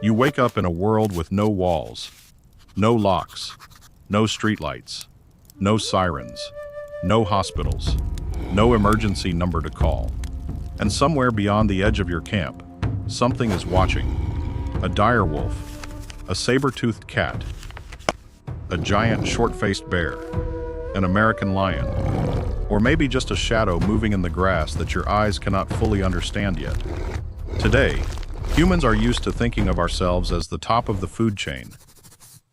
You wake up in a world with no walls, no locks, no streetlights, no sirens, no hospitals, no emergency number to call. And somewhere beyond the edge of your camp, something is watching. A dire wolf, a saber-toothed cat, a giant short-faced bear, an American lion, or maybe just a shadow moving in the grass that your eyes cannot fully understand yet. Today, humans are used to thinking of ourselves as the top of the food chain.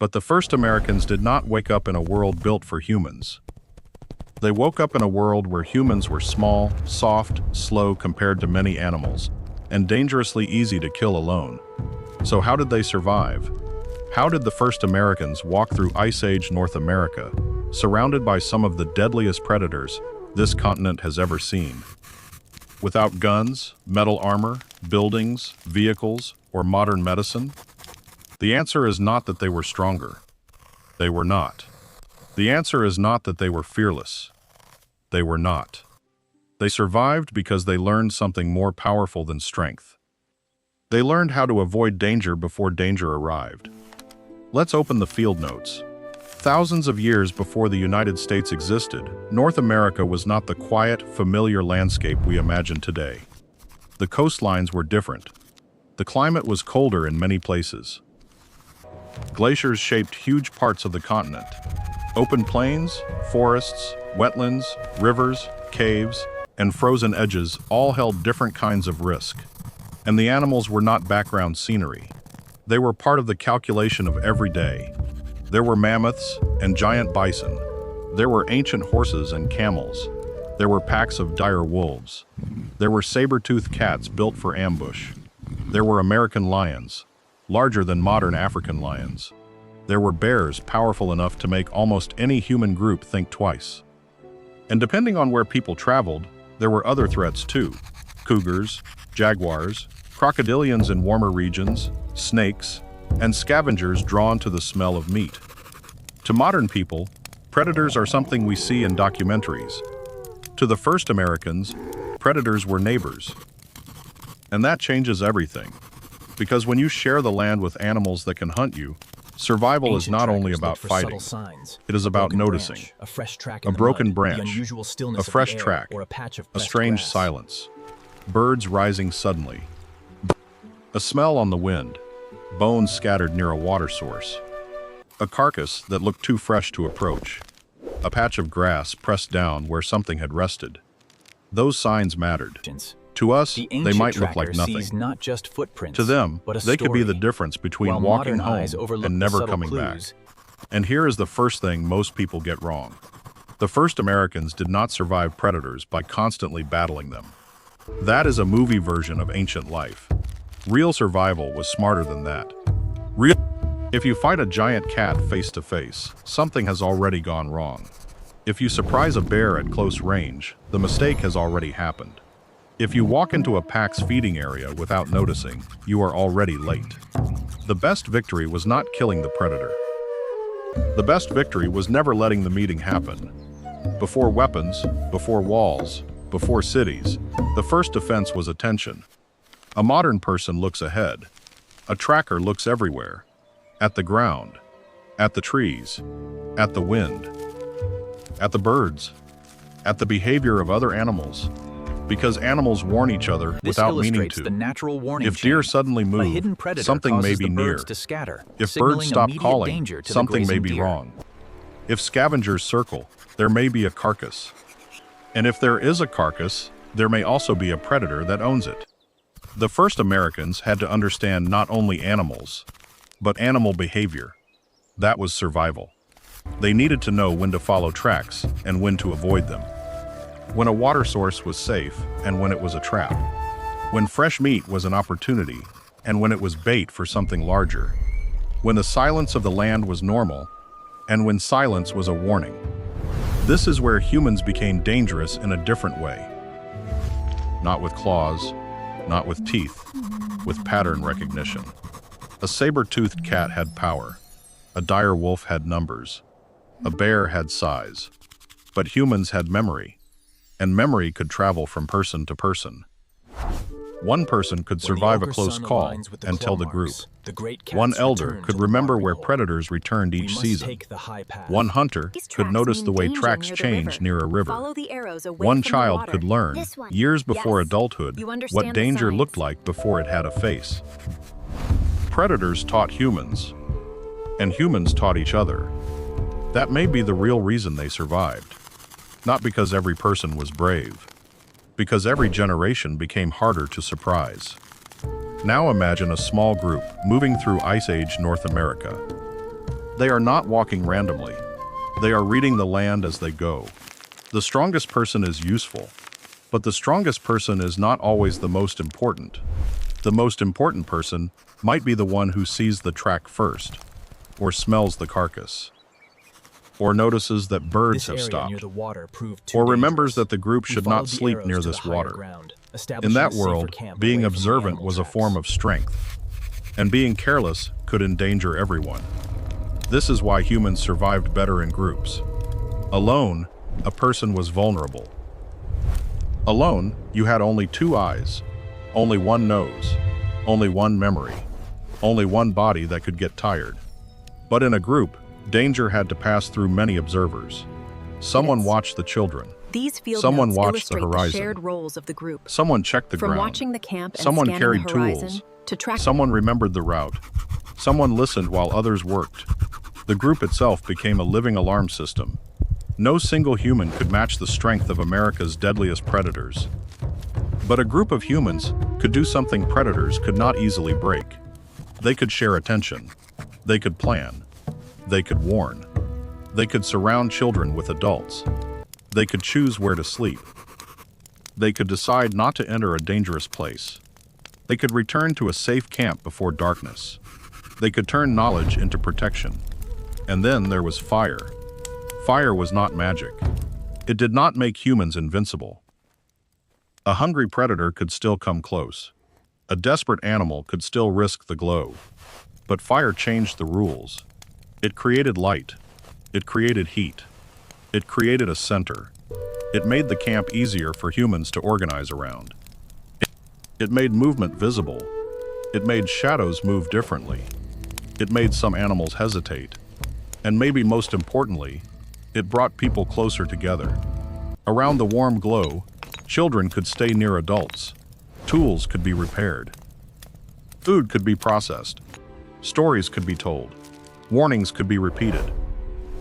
But the first Americans did not wake up in a world built for humans. They woke up in a world where humans were small, soft, slow compared to many animals, and dangerously easy to kill alone. So how did they survive? How did the first Americans walk through Ice Age North America, surrounded by some of the deadliest predators this continent has ever seen? Without guns, metal armor, buildings, vehicles, or modern medicine? The answer is not that they were stronger. They were not. The answer is not that they were fearless. They were not. They survived because they learned something more powerful than strength. They learned how to avoid danger before danger arrived. Let's open the field notes. Thousands of years before the United States existed, North America was not the quiet, familiar landscape we imagine today. The coastlines were different. The climate was colder in many places. Glaciers shaped huge parts of the continent. Open plains, forests, wetlands, rivers, caves, and frozen edges all held different kinds of risk. And the animals were not background scenery. They were part of the calculation of every day. There were mammoths and giant bison. There were ancient horses and camels. There were packs of dire wolves. There were saber-toothed cats built for ambush. There were American lions, larger than modern African lions. There were bears powerful enough to make almost any human group think twice. And depending on where people traveled, there were other threats too. Cougars, jaguars, crocodilians in warmer regions, snakes, and scavengers drawn to the smell of meat. To modern people, predators are something we see in documentaries. To the first Americans, predators were neighbors. And that changes everything. Because when you share the land with animals that can hunt you, survival is not only about fighting. It is about noticing. A broken branch, a fresh track, a strange silence, birds rising suddenly, a smell on the wind, bones scattered near a water source, a carcass that looked too fresh to approach, a patch of grass pressed down where something had rested. Those signs mattered. To us, they might look like nothing. Not just footprints, to them, they could be the difference between walking home and never coming back. And here is the first thing most people get wrong. The first Americans did not survive predators by constantly battling them. That is a movie version of ancient life. Real survival was smarter than that. If you fight a giant cat face to face, something has already gone wrong. If you surprise a bear at close range, the mistake has already happened. If you walk into a pack's feeding area without noticing, you are already late. The best victory was not killing the predator. The best victory was never letting the meeting happen. Before weapons, before walls, before cities, the first defense was attention. A modern person looks ahead. A tracker looks everywhere. At the ground, at the trees, at the wind, at the birds, at the behavior of other animals. Because animals warn each other without meaning to. The natural warning if deer suddenly move, something may be near. If birds stop calling, something may be wrong. If scavengers circle, there may be a carcass. And if there is a carcass, there may also be a predator that owns it. The first Americans had to understand not only animals, but animal behavior. That was survival. They needed to know when to follow tracks and when to avoid them. When a water source was safe and when it was a trap. When fresh meat was an opportunity and when it was bait for something larger. When the silence of the land was normal and when silence was a warning. This is where humans became dangerous in a different way. Not with claws, not with teeth, with pattern recognition. A saber-toothed cat had power. A dire wolf had numbers. A bear had size. But humans had memory. And memory could travel from person to person. One person could When the survive a ogre close sun call aligns with the and claw tell the group. marks, the great cats One elder return could to the remember watering where hole. predators returned We each must season. take the high path. One hunter These could tracks notice mean the way danger tracks near the change river. near a river. Follow the arrows away One from the child water. could learn, This one. years before Yes. adulthood, You what understand the danger signs. looked like before it had a face. Predators taught humans, and humans taught each other. That may be the real reason they survived. Not because every person was brave, because every generation became harder to surprise. Now imagine a small group moving through Ice Age North America. They are not walking randomly. They are reading the land as they go. The strongest person is useful, but the strongest person is not always the most important. The most important person might be the one who sees the track first, or smells the carcass, or notices that birds This have area stopped, near the water proved too or remembers dangerous. that the group We should followed not the sleep arrows near to the this higher water. ground, In establishing that a safer world, camp being away from the observant animal was a tracks. form of strength, and being careless could endanger everyone. This is why humans survived better in groups. Alone, a person was vulnerable. Alone, you had only two eyes, only one nose, only one memory, only one body that could get tired. But in a group, danger had to pass through many observers. Someone Yes. watched the children. These field Someone notes watched the illustrate horizon. shared roles of the group. Someone checked the From ground. watching the camp and Someone scanning carried the horizon tools. to track. Someone remembered the route. Someone listened while others worked. The group itself became a living alarm system. No single human could match the strength of America's deadliest predators. But a group of humans could do something predators could not easily break. They could share attention. They could plan. They could warn. They could surround children with adults. They could choose where to sleep. They could decide not to enter a dangerous place. They could return to a safe camp before darkness. They could turn knowledge into protection. And then there was fire. Fire was not magic. It did not make humans invincible. A hungry predator could still come close. A desperate animal could still risk the glow. But fire changed the rules. It created light. It created heat. It created a center. It made the camp easier for humans to organize around. It made movement visible. It made shadows move differently. It made some animals hesitate. And maybe most importantly, it brought people closer together. Around the warm glow, children could stay near adults. Tools could be repaired. Food could be processed. Stories could be told. Warnings could be repeated.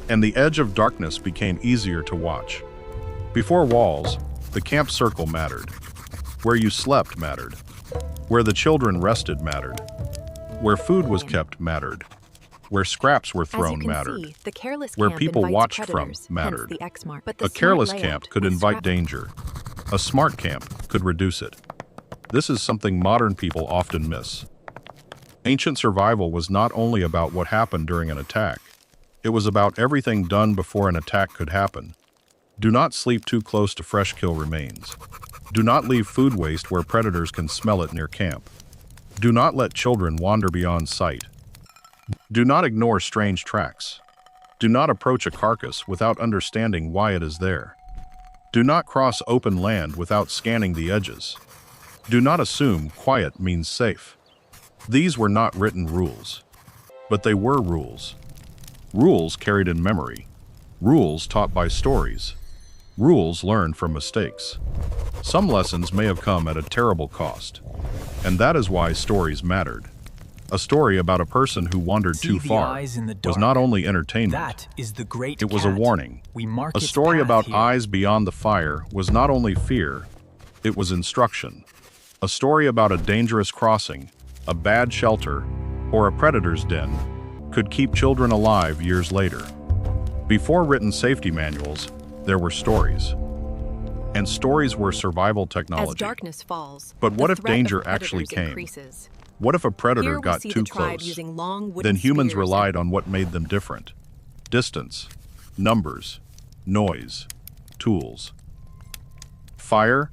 And the edge of darkness became easier to watch. Before walls, the camp circle mattered. Where you slept mattered. Where the children rested mattered. Where food was kept mattered. Where scraps were As you thrown can mattered. see, the careless Where camp people invites watched from predators, mattered. hence the X mark. But the A smart careless layout camp could was invite scrapped. danger. A smart camp could reduce it. This is something modern people often miss. Ancient survival was not only about what happened during an attack. It was about everything done before an attack could happen. Do not sleep too close to fresh kill remains. Do not leave food waste where predators can smell it near camp. Do not let children wander beyond sight. Do not ignore strange tracks. Do not approach a carcass without understanding why it is there. Do not cross open land without scanning the edges. Do not assume quiet means safe. These were not written rules, but they were rules. Rules carried in memory. Rules taught by stories. Rules learned from mistakes. Some lessons may have come at a terrible cost, and that is why stories mattered. A story about a person who wandered See too the far eyes in the was dark. not only entertainment, That is the great it was a cat. warning. We mark A its story path about here. eyes beyond the fire was not only fear, it was instruction. A story about a dangerous crossing, a bad shelter, or a predator's den could keep children alive years later. Before written safety manuals, there were stories. And stories were survival As technology. darkness falls, But what the if threat of danger actually predators came? increases. What if a predator Here we got see too the tribe close? using long wooden Then humans spears relied on what made them different. Distance, numbers, noise, tools, fire,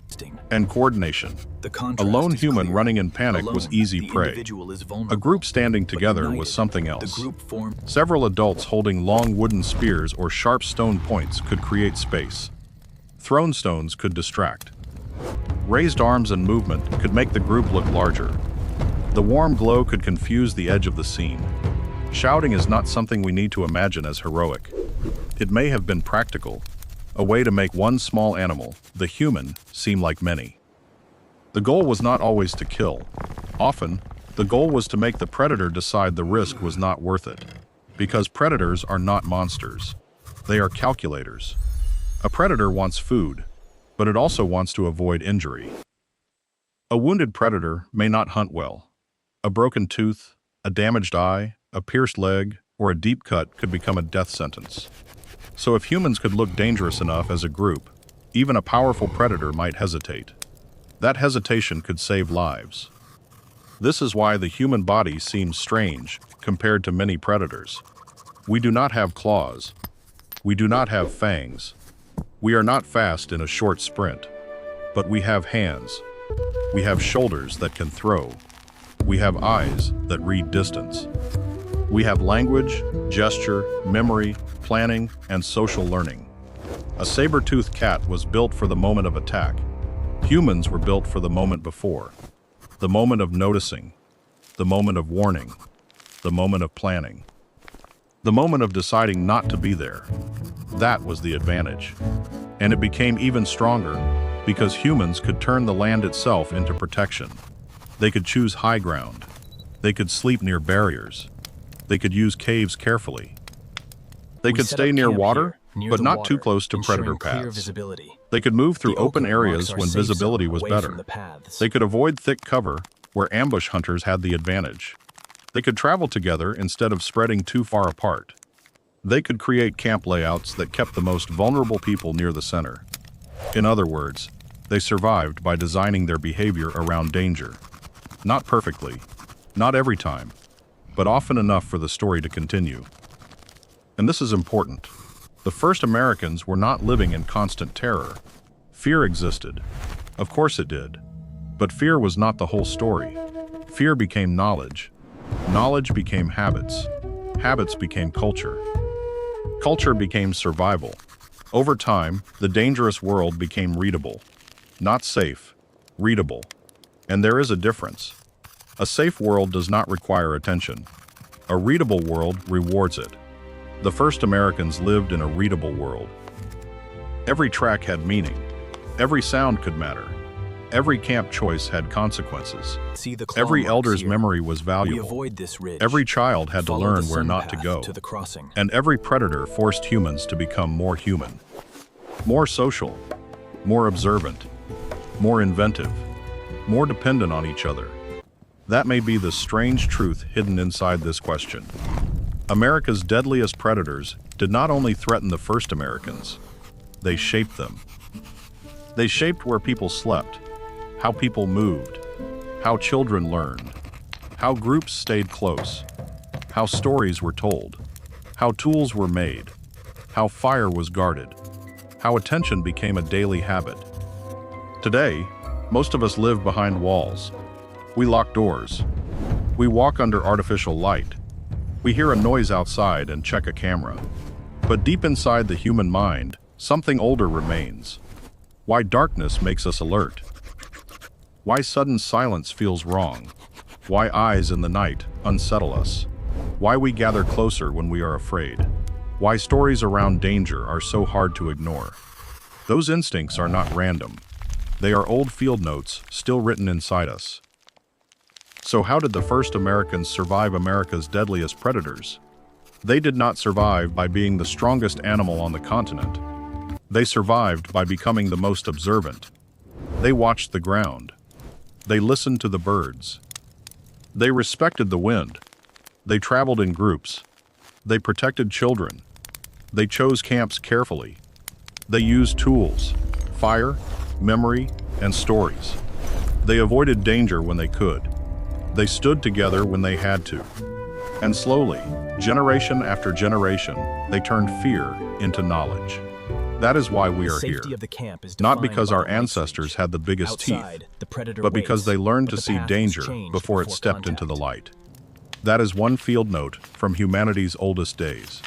and coordination. The A contrast lone is human clear. running in panic Alone, was easy the prey. individual is A vulnerable. group standing But together united, was something The else. group formed. Several adults holding long wooden spears or sharp stone points could create space. Thrown stones could distract. Raised arms and movement could make the group look larger. The warm glow could confuse the edge of the scene. Shouting is not something we need to imagine as heroic. It may have been practical, a way to make one small animal, the human, seem like many. The goal was not always to kill. Often, the goal was to make the predator decide the risk was not worth it. Because predators are not monsters. They are calculators. A predator wants food, but it also wants to avoid injury. A wounded predator may not hunt well. A broken tooth, a damaged eye, a pierced leg, or a deep cut could become a death sentence. So if humans could look dangerous enough as a group, even a powerful predator might hesitate. That hesitation could save lives. This is why the human body seems strange compared to many predators. We do not have claws. We do not have fangs. We are not fast in a short sprint. But we have hands. We have shoulders that can throw. We have eyes that read distance. We have language, gesture, memory, planning, and social learning. A saber-toothed cat was built for the moment of attack. Humans were built for the moment before. The moment of noticing. The moment of warning. The moment of planning. The moment of deciding not to be there. That was the advantage. And it became even stronger because humans could turn the land itself into protection. They could choose high ground. They could sleep near barriers. They could use caves carefully. They could stay near water, but not too close to predator paths. They could move through open areas when visibility was better. They could avoid thick cover where ambush hunters had the advantage. They could travel together instead of spreading too far apart. They could create camp layouts that kept the most vulnerable people near the center. In other words, they survived by designing their behavior around danger. Not perfectly, not every time, but often enough for the story to continue. And this is important. The first Americans were not living in constant terror. Fear existed. Of course it did. But fear was not the whole story. Fear became knowledge. Knowledge became habits. Habits became culture. Culture became survival. Over time, the dangerous world became readable. Not safe, readable. And there is a difference. A safe world does not require attention. A readable world rewards it. The first Americans lived in a readable world. Every track had meaning. Every sound could matter. Every camp choice had consequences. Every elder's memory was valuable. Every child had to learn where not to go. And every predator forced humans to become more human. More social. More observant. More inventive. More dependent on each other. That may be the strange truth hidden inside this question. America's deadliest predators did not only threaten the first Americans, they shaped them. They shaped where people slept, how people moved, how children learned, how groups stayed close, how stories were told, how tools were made, how fire was guarded, how attention became a daily habit. Today, most of us live behind walls. We lock doors. We walk under artificial light. We hear a noise outside and check a camera. But deep inside the human mind, something older remains. Why darkness makes us alert. Why sudden silence feels wrong. Why eyes in the night unsettle us. Why we gather closer when we are afraid. Why stories around danger are so hard to ignore. Those instincts are not random. They are old field notes still written inside us. So how did the first Americans survive America's deadliest predators? They did not survive by being the strongest animal on the continent. They survived by becoming the most observant. They watched the ground. They listened to the birds. They respected the wind. They traveled in groups. They protected children. They chose camps carefully. They used tools, fire, memory, and stories. They avoided danger when they could. They stood together when they had to. And slowly, generation after generation, they turned fear into knowledge. That is why we are here. Not because our ancestors had the biggest teeth, but because they learned to see danger before it stepped into the light. That is one field note from humanity's oldest days.